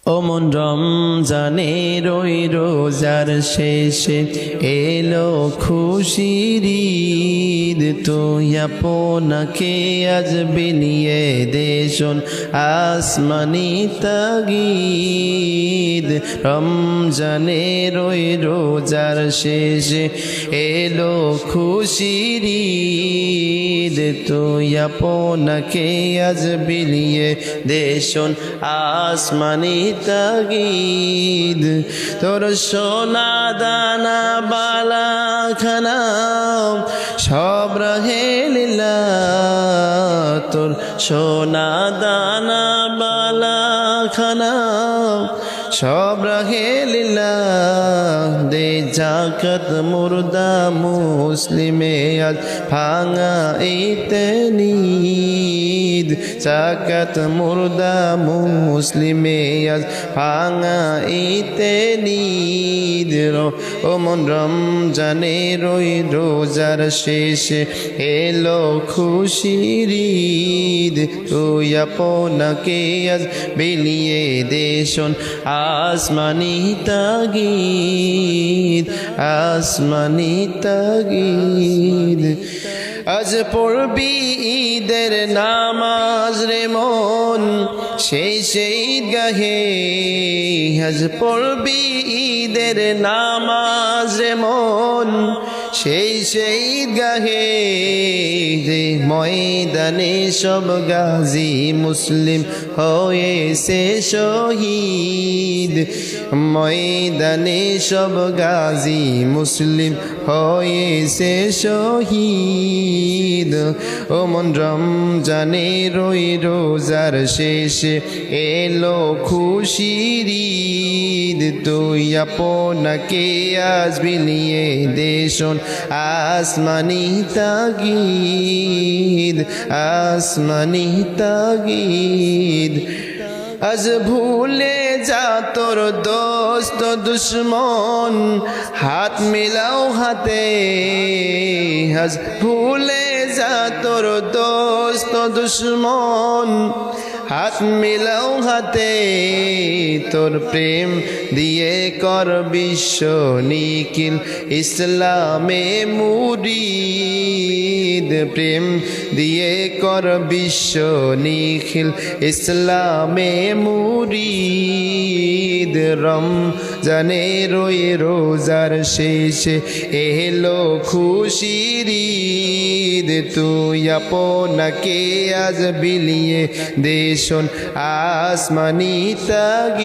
ওমন রমজানের ওই রোজার শেষে এলো খুশির ঈদ, তুই আপনাকে আজ বিলিয়ে দেশন আসমানি তাগিদ। রমজানের ওই রোজার শেষে এলো খুশির ঈদ, তুই আপনাকে আজ বিলিয়ে দেশন আসমানি তাগিদ। তোর সোনা দানা বালা খানা সব রহে লীলা, তোর সোনা দানা বালা খানা সব রহে লীলা। দে জাকাত মুর্দা মুসলিমে আজ ভাঙা ইতে নিদ, জাকাত মুর্দা মুসলিমে আজ ভাঙা ইতে নিদ। ওমন রমজানের ওই রোজার শেষে এলো খুশির ঈদ, তুই আপনাকে আজ বিলিয়ে দেশন আসমানি তাগিদ, আসমানি তাগিদ। আজ পড়বি ঈদের নামাজ রে মন সেই গাহে, আজ পড়বি ঈদের নামাজ রে মন সেই গাহে। যে ময়দানে সব গাজী মুসলিম হয়েছে শহীদ, ময়দানে সব গাজী মুসলিম হয়েছে শহীদ। ওমন রমজানের ওই রোজার শেষে এলো খুশির ঈদ, তুই আপনাকে আজ বিলিয়ে দেশন আসমানি তাগিদ, আসমানি তাগিদ। আজ ভুলে যা তোর দোস্ত দুশ্মন, হাত মিলাও হাতে। আজ ভুলে যা তোর দোস্ত দুশ্মন, হাত মিলাও হাতে। তোর প্রেম দিয়ে কর বিশ্ব নিখিল ইসলামে মুরিদ, প্রেম দিয়ে কর বিশ্ব নিখিল ইসলামে মুরিদ। রমজানের ওই রোজার শেষে এলো খুশির ঈদ, তুই আপনাকে আজ বিলিয়ে দেশন আসমানি তাগিদ।